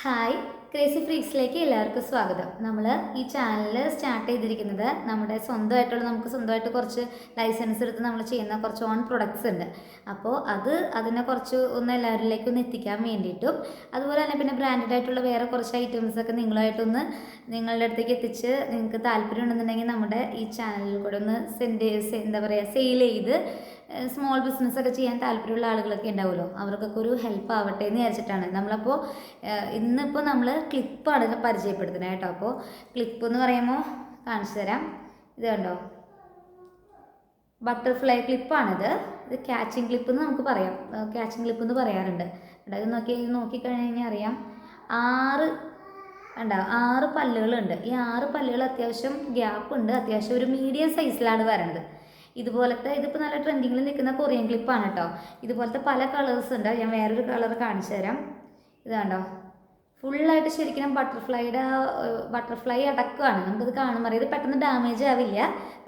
Hi, crazy ഫ്രീക്സിലേക്ക് എല്ലാവർക്കും സ്വാഗതം. നമ്മൾ ഈ ചാനൽ സ്റ്റാർട്ട് ചെയ്തിരിക്കുന്നത് നമ്മുടെ നമുക്ക് സ്വന്തമായിട്ട് കുറച്ച് ലൈസൻസ് എടുത്ത് നമ്മൾ ചെയ്യുന്ന കുറച്ച് ഓൺ പ്രൊഡക്ട്സ് ഉണ്ട്. അപ്പോൾ അതിനെ കുറച്ച് എല്ലാവരിലേക്കും ഒന്ന് എത്തിക്കാൻ വേണ്ടിയിട്ടും, അതുപോലെ തന്നെ പിന്നെ ബ്രാൻഡഡ് ആയിട്ടുള്ള വേറെ കുറച്ച് ഐറ്റംസൊക്കെ നിങ്ങളുടെ അടുത്തേക്ക് എത്തിച്ച് നിങ്ങൾക്ക് താല്പര്യം ഉണ്ടെന്നുണ്ടെങ്കിൽ നമ്മുടെ ഈ ചാനലിൽ കൂടെ ഒന്ന് സെയിൽ ചെയ്ത് സ്മോൾ ബിസിനസ്സൊക്കെ ചെയ്യാൻ താല്പര്യമുള്ള ആളുകളൊക്കെ ഉണ്ടാവുമല്ലോ, അവർക്കൊക്കെ ഒരു ഹെൽപ്പ് ആവട്ടെ എന്ന് വിചാരിച്ചിട്ടാണ്. ഇന്നിപ്പോൾ നമ്മൾ ക്ലിപ്പാണ് പരിചയപ്പെടുത്തുന്നത് കേട്ടോ. അപ്പോൾ ക്ലിപ്പ് എന്ന് പറയുമ്പോൾ കാണിച്ചു തരാം. ഇത് കണ്ടോ, ബട്ടർഫ്ലൈ ക്ലിപ്പാണിത്. ഇത് ക്യാച്ചിങ് ക്ലിപ്പ് എന്ന് നമുക്ക് പറയാം, ക്യാച്ചിങ് ക്ലിപ്പ് എന്ന് പറയാറുണ്ട്. ഇത് നോക്കിക്കഴിഞ്ഞ് കഴിഞ്ഞാൽ അറിയാം, 6 പല്ലുകളുണ്ട്. ഈ 6 പല്ലുകൾ അത്യാവശ്യം ഗ്യാപ്പ് ഉണ്ട്, അത്യാവശ്യം ഒരു മീഡിയം സൈസിലാണ് വരണത്. ഇതിപ്പോൾ നല്ല ട്രെൻഡിങ്ങിൽ നിൽക്കുന്ന കൊറിയൻ ക്ലിപ്പാണ് കേട്ടോ. ഇതുപോലത്തെ പല കളേഴ്സ് ഉണ്ട്. ഞാൻ വേറൊരു കളർ കാണിച്ചു തരാം. ഇത് കണ്ടോ, ഫുള്ളായിട്ട് ശരിക്കും ബട്ടർഫ്ലൈ അടക്കമാണ്. നമുക്കിത് കാണുമ്പോൾ അറിയാം, ഇത് പെട്ടെന്ന് ഡാമേജ് ആവില്ല.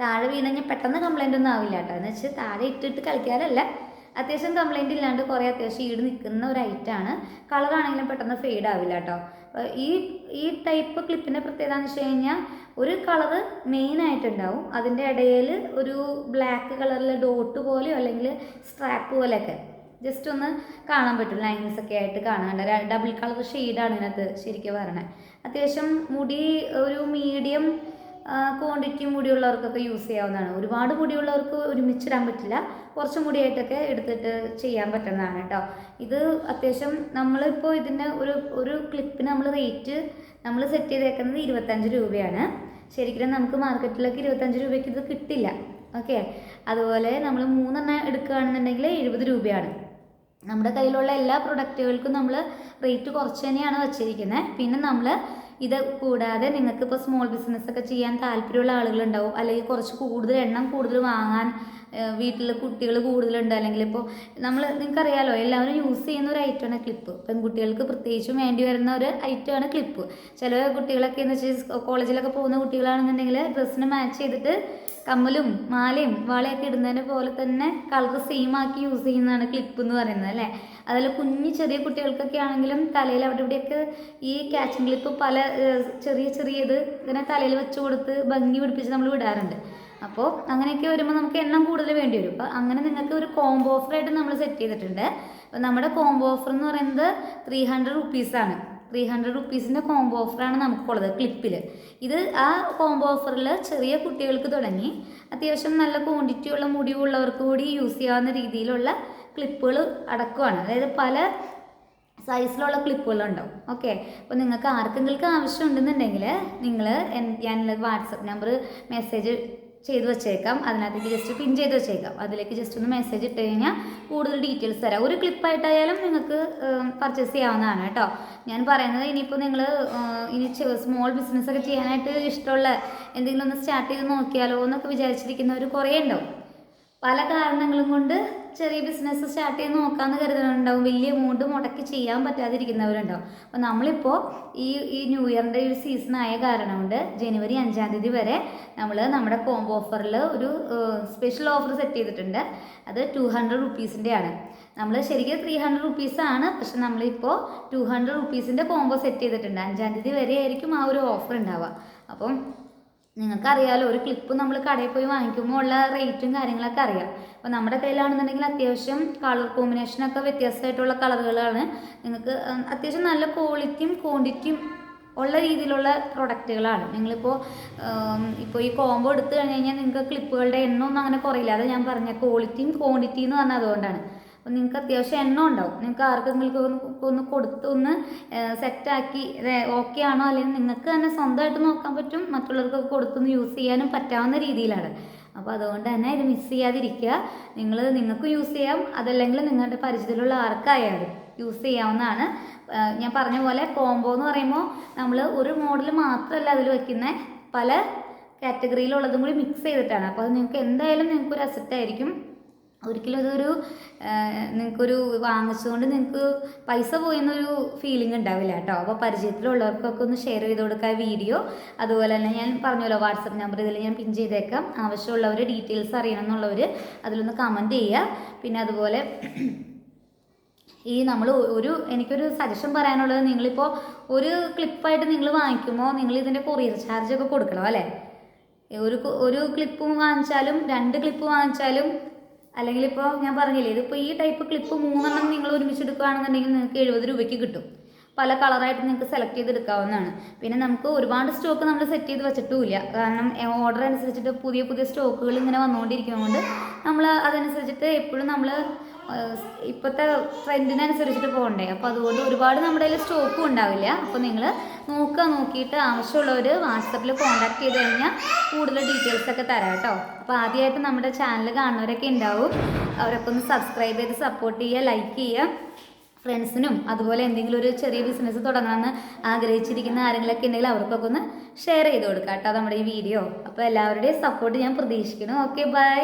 താഴെ വീണ് കഴിഞ്ഞാൽ പെട്ടെന്ന് കംപ്ലൈൻ്റ് ഒന്നും ആവില്ല കേട്ടോ. എന്ന് വെച്ചാൽ താഴെ ഇട്ടിട്ട് കളിക്കാറല്ല, അത്യാവശ്യം കംപ്ലൈൻ്റ് ഇല്ലാണ്ട് കുറേ അത്യാവശ്യം ഈട് നിൽക്കുന്ന ഒരു ഐറ്റമാണ്. കളറാണെങ്കിലും പെട്ടെന്ന് ഫെയ്ഡ് ആവില്ല കേട്ടോ. ഈ ടൈപ്പ് ക്ലിപ്പിൻ്റെ പ്രത്യേകത എന്ന് വെച്ച് കഴിഞ്ഞാൽ, ഒരു കളറ് മെയിനായിട്ടുണ്ടാവും, അതിൻ്റെ ഇടയിൽ ഒരു ബ്ലാക്ക് കളറിൽ ഡോട്ട് പോലെയോ അല്ലെങ്കിൽ സ്ട്രാപ്പ് പോലെയൊക്കെ ജസ്റ്റ് ഒന്ന് കാണാൻ പറ്റും. ലൈൻസ് ഒക്കെ ആയിട്ട് കാണാൻ ഡബിൾ കളർ ഷെയ്ഡാണ് ഇതിനകത്ത് ശരിക്കും വരണേ. അത്യാവശ്യം മുടി ഒരു മീഡിയം ക്വാണ്ടിറ്റി മുടിയുള്ളവർക്കൊക്കെ യൂസ് ചെയ്യാവുന്നതാണ്. ഒരുപാട് മുടിയുള്ളവർക്ക് ഒരുമിച്ചിടാൻ പറ്റില്ല, കുറച്ച് മുടിയായിട്ടൊക്കെ എടുത്തിട്ട് ചെയ്യാൻ പറ്റുന്നതാണ് കേട്ടോ. ഇത് അത്യാവശ്യം നമ്മളിപ്പോൾ ഇതിൻ്റെ ഒരു ക്ലിപ്പിന് റേറ്റ് നമ്മൾ സെറ്റ് ചെയ്തേക്കുന്നത് 25 രൂപയാണ്. ശരിക്കും നമുക്ക് മാർക്കറ്റിലൊക്കെ 25 രൂപയ്ക്ക് ഇത് കിട്ടില്ല. ഓക്കെ, അതുപോലെ നമ്മൾ 3 എണ്ണം എടുക്കുകയാണെന്നുണ്ടെങ്കിൽ 70 രൂപയാണ്. നമ്മുടെ കയ്യിലുള്ള എല്ലാ പ്രൊഡക്റ്റുകൾക്കും നമ്മൾ റേറ്റ് കുറച്ച് തന്നെയാണ് വച്ചിരിക്കുന്നത്. പിന്നെ ഇത് കൂടാതെ നിങ്ങൾക്കിപ്പോൾ സ്മോൾ ബിസിനസ്സൊക്കെ ചെയ്യാൻ താല്പര്യമുള്ള ആളുകളുണ്ടാവും, അല്ലെങ്കിൽ കുറച്ച് കൂടുതൽ വാങ്ങാൻ വീട്ടിൽ കുട്ടികൾ കൂടുതലുണ്ട്, അല്ലെങ്കിൽ ഇപ്പോൾ നിങ്ങൾക്കറിയാലോ എല്ലാവരും യൂസ് ചെയ്യുന്ന ഒരു ഐറ്റമാണ് ക്ലിപ്പ്. പെൺകുട്ടികൾക്ക് പ്രത്യേകിച്ചും വേണ്ടി വരുന്ന ഒരു ഐറ്റമാണ് ക്ലിപ്പ്. ചില കുട്ടികളൊക്കെ എന്ന് വെച്ചാൽ കോളേജിലൊക്കെ പോകുന്ന കുട്ടികളാണെന്നുണ്ടെങ്കിൽ ഡ്രസ്സിന് മാച്ച് ചെയ്തിട്ട് കമ്മലും മാലയും വളയൊക്കെ ഇടുന്നതിനെ പോലെ തന്നെ കളർ സെയിം ആക്കി യൂസ് ചെയ്യുന്നതാണ് ക്ലിപ്പ് എന്ന് പറയുന്നത് അല്ലേ. അതിൽ ചെറിയ കുട്ടികൾക്കൊക്കെ ആണെങ്കിലും തലയിൽ അവിടെ ഇവിടെയൊക്കെ ഈ ക്യാച്ചിങ് ക്ലിപ്പ് പല ചെറിയത് ഇങ്ങനെ തലയിൽ വെച്ച് കൊടുത്ത് ഭംഗി പിടിപ്പിച്ച് നമ്മൾ വിടാറുണ്ട്. അപ്പോൾ അങ്ങനെയൊക്കെ വരുമ്പോൾ നമുക്ക് എണ്ണം കൂടുതൽ വേണ്ടി വരും. അപ്പോൾ അങ്ങനെ നിങ്ങൾക്ക് ഒരു കോംബോ ഓഫറായിട്ട് നമ്മൾ സെറ്റ് ചെയ്തിട്ടുണ്ട്. അപ്പോൾ നമ്മുടെ കോംബോ ഓഫർ എന്ന് പറയുന്നത് 300 റുപ്പീസാണ്. 300 റുപ്പീസിൻ്റെ കോംബോ ഓഫറാണ് നമുക്കുള്ളത് ക്ലിപ്പിൽ. ആ കോംബോ ഓഫറിൽ ചെറിയ കുട്ടികൾക്ക് തുടങ്ങി അത്യാവശ്യം നല്ല ക്വാണ്ടിറ്റിയുള്ള മുടിയുള്ളവർക്ക് കൂടി യൂസ് ചെയ്യാവുന്ന രീതിയിലുള്ള ക്ലിപ്പുകൾ അടക്കമാണ്. അതായത് പല സൈസിലുള്ള ക്ലിപ്പുകളുണ്ടാവും. ഓക്കെ, അപ്പോൾ നിങ്ങൾക്ക് ആർക്കെങ്കിലും ആവശ്യമുണ്ടെന്നുണ്ടെങ്കിൽ ഞാൻ വാട്സപ്പ് നമ്പർ മെസ്സേജ് ചെയ്ത് വെച്ചേക്കാം, അതിനകത്തേക്ക് ജസ്റ്റ് പിൻ ചെയ്ത് വെച്ചേക്കാം. അതിലേക്ക് ജസ്റ്റ് ഒന്ന് മെസ്സേജ് ഇട്ട് കഴിഞ്ഞാൽ കൂടുതൽ ഡീറ്റെയിൽസ് തരാം. ഒരു ക്ലിപ്പായിട്ടായാലും നിങ്ങൾക്ക് പർച്ചേസ് ചെയ്യാവുന്നതാണ് കേട്ടോ. ഞാൻ പറയുന്നത് ഇനിയിപ്പോൾ നിങ്ങൾ സ്മോൾ ബിസിനസ്സൊക്കെ ചെയ്യാനായിട്ട് ഇഷ്ടമുള്ള എന്തെങ്കിലും ഒന്ന് സ്റ്റാർട്ട് ചെയ്ത് നോക്കിയാലോ എന്നൊക്കെ വിചാരിച്ചിരിക്കുന്നവർ കുറേ ഉണ്ടാവും. പല കാരണങ്ങളും കൊണ്ട് ചെറിയ ബിസിനസ് സ്റ്റാർട്ട് ചെയ്ത് നോക്കാമെന്ന് കരുതുന്നുണ്ടാവും, വലിയ എമൗണ്ട് മുടക്കി ചെയ്യാൻ പറ്റാതിരിക്കുന്നവരുണ്ടാവും. അപ്പോൾ നമ്മളിപ്പോൾ ഈ ന്യൂ ഇയറിൻ്റെ ഒരു സീസണായ കാരണം കൊണ്ട് ജനുവരി 5-ാം തീയതി വരെ നമ്മുടെ കോംബോ ഓഫറിൽ ഒരു സ്പെഷ്യൽ ഓഫർ സെറ്റ് ചെയ്തിട്ടുണ്ട്. അത് 200 റുപ്പീസിൻ്റെയാണ്. നമ്മൾ ശരിക്കും 300 റുപ്പീസാണ്, പക്ഷെ നമ്മളിപ്പോൾ 200 റുപ്പീസിൻ്റെ കോംബോ സെറ്റ് ചെയ്തിട്ടുണ്ട്. 5-ാം തീയതി വരെ ആയിരിക്കും ആ ഒരു ഓഫർ ഉണ്ടാവുക. അപ്പം നിങ്ങൾക്കറിയാലോ, ഒരു ക്ലിപ്പ് നമ്മൾ കടയിൽ പോയി വാങ്ങിക്കുമ്പോൾ ഉള്ള റേറ്റും കാര്യങ്ങളൊക്കെ അറിയാം. അപ്പോൾ നമ്മുടെ കയ്യിലാണെന്നുണ്ടെങ്കിൽ അത്യാവശ്യം കളർ കോമ്പിനേഷനൊക്കെ വ്യത്യസ്തമായിട്ടുള്ള കളറുകളാണ്. നിങ്ങൾക്ക് അത്യാവശ്യം നല്ല ക്വാളിറ്റിയും ക്വാണ്ടിറ്റിയും ഉള്ള രീതിയിലുള്ള പ്രൊഡക്റ്റുകളാണ്. ഇപ്പോൾ ഈ കോംബോ എടുത്തു കഴിഞ്ഞ് കഴിഞ്ഞാൽ നിങ്ങൾക്ക് ക്ലിപ്പുകളുടെ എണ്ണമൊന്നും അങ്ങനെ കുറയില്ല. അത് ഞാൻ പറഞ്ഞ ക്വാളിറ്റിയും ക്വാണ്ടിറ്റി എന്ന് പറഞ്ഞാൽ അതുകൊണ്ടാണ്. അപ്പോൾ നിങ്ങൾക്ക് അത്യാവശ്യം എണ്ണം ഉണ്ടാവും. നിങ്ങൾക്ക് ആർക്കെങ്കിലും ഒന്ന് കൊടുത്തൊന്ന് സെറ്റാക്കി ഓക്കെ ആണോ, അല്ലെങ്കിൽ നിങ്ങൾക്ക് തന്നെ സ്വന്തമായിട്ട് നോക്കാൻ പറ്റും, മറ്റുള്ളവർക്കൊക്കെ കൊടുത്തൊന്ന് യൂസ് ചെയ്യാനും പറ്റാവുന്ന രീതിയിലാണ്. അപ്പോൾ അതുകൊണ്ട് തന്നെ ഇത് മിസ് ചെയ്യാതിരിക്കുക. നിങ്ങൾക്ക് യൂസ് ചെയ്യാം, അതല്ലെങ്കിൽ നിങ്ങളുടെ പരിചയത്തിലുള്ള ആർക്കായാലും യൂസ് ചെയ്യാവുന്നതാണ്. ഞാൻ പറഞ്ഞ പോലെ കോംബോ എന്ന് പറയുമ്പോൾ നമ്മൾ ഒരു മോഡൽ മാത്രമല്ല അതിൽ വയ്ക്കുന്നത്, പല കാറ്റഗറിയിലുള്ളതും കൂടി മിക്സ് ചെയ്തിട്ടാണ്. അപ്പോൾ അത് നിങ്ങൾക്ക് എന്തായാലും നിങ്ങൾക്കൊരു അസറ്റായിരിക്കും. ഒരിക്കലും നിങ്ങൾക്കൊരു വാങ്ങിച്ചുകൊണ്ട് നിങ്ങൾക്ക് പൈസ പോയെന്നൊരു ഫീലിംഗ് ഉണ്ടാവില്ല കേട്ടോ. അപ്പോൾ പരിചയത്തിലുള്ളവർക്കൊക്കെ ഒന്ന് ഷെയർ ചെയ്ത് കൊടുക്കുക വീഡിയോ. അതുപോലെ തന്നെ ഞാൻ പറഞ്ഞല്ലോ, വാട്സപ്പ് നമ്പർ ഇതിൽ ഞാൻ പിൻ ചെയ്തേക്കാം. ആവശ്യമുള്ളവർ ഡീറ്റെയിൽസ് അറിയണം എന്നുള്ളവർ അതിലൊന്ന് കമൻറ്റ് ചെയ്യുക. പിന്നെ അതുപോലെ നമ്മൾ എനിക്കൊരു സജഷൻ പറയാനുള്ളത്, നിങ്ങളിപ്പോൾ ഒരു ക്ലിപ്പായിട്ട് നിങ്ങൾ വാങ്ങിക്കുമ്പോൾ നിങ്ങൾ ഇതിൻ്റെ കൊറിയർ ചാർജൊക്കെ കൊടുക്കണം അല്ലേ. ഒരു ക്ലിപ്പ് വാങ്ങിച്ചാലും 2 ക്ലിപ്പ് വാങ്ങിച്ചാലും, അല്ലെങ്കിൽ ഇപ്പോൾ ഞാൻ പറഞ്ഞില്ലേ, ഇതിപ്പോൾ ഈ ടൈപ്പ് ക്ലിപ്പ് 3 നിങ്ങൾ ഒരുമിച്ച് എടുക്കുകയാണെന്നുണ്ടെങ്കിൽ നിങ്ങൾക്ക് 70 രൂപയ്ക്ക് കിട്ടും. പല കളറായിട്ട് നിങ്ങൾക്ക് സെലക്ട് ചെയ്തെടുക്കാവുന്നതാണ്. പിന്നെ നമുക്ക് ഒരുപാട് സ്റ്റോക്ക് നമ്മൾ സെറ്റ് ചെയ്ത് വെച്ചിട്ടുമില്ല, കാരണം ഓർഡർ അനുസരിച്ചിട്ട് പുതിയ പുതിയ സ്റ്റോക്കുകൾ ഇങ്ങനെ വന്നുകൊണ്ടിരിക്കുന്നതുകൊണ്ട് നമ്മൾ അതനുസരിച്ചിട്ട് എപ്പോഴും നമ്മൾ ഇപ്പോഴത്തെ ട്രെൻഡിനനുസരിച്ചിട്ട് പോകണ്ടേ. അപ്പോൾ അതുകൊണ്ട് ഒരുപാട് നമ്മുടെ കയ്യിൽ സ്റ്റോക്കും ഉണ്ടാവില്ല. അപ്പോൾ നിങ്ങൾ നോക്കിയിട്ട് ആവശ്യമുള്ളവർ വാട്സപ്പിൽ കോൺടാക്ട് ചെയ്ത് കഴിഞ്ഞാൽ കൂടുതൽ ഡീറ്റെയിൽസൊക്കെ തരാം കേട്ടോ. അപ്പോൾ ആദ്യമായിട്ട് നമ്മുടെ ചാനൽ കാണുന്നവരൊക്കെ ഉണ്ടാവും, അവരൊക്കെ ഒന്ന് സബ്സ്ക്രൈബ് ചെയ്ത് സപ്പോർട്ട് ചെയ്യുക, ലൈക്ക് ചെയ്യുക. ഫ്രണ്ട്സിനും അതുപോലെ എന്തെങ്കിലും ഒരു ചെറിയ ബിസിനസ് തുടങ്ങണമെന്ന് ആഗ്രഹിച്ചിരിക്കുന്ന ആരെങ്കിലുമൊക്കെ ഉണ്ടെങ്കിൽ അവർക്കൊക്കെ ഒന്ന് ഷെയർ ചെയ്ത് കൊടുക്കാം കേട്ടോ നമ്മുടെ ഈ വീഡിയോ. അപ്പോൾ എല്ലാവരുടെയും സപ്പോർട്ട് ഞാൻ പ്രതീക്ഷിക്കുന്നു. Okay, by.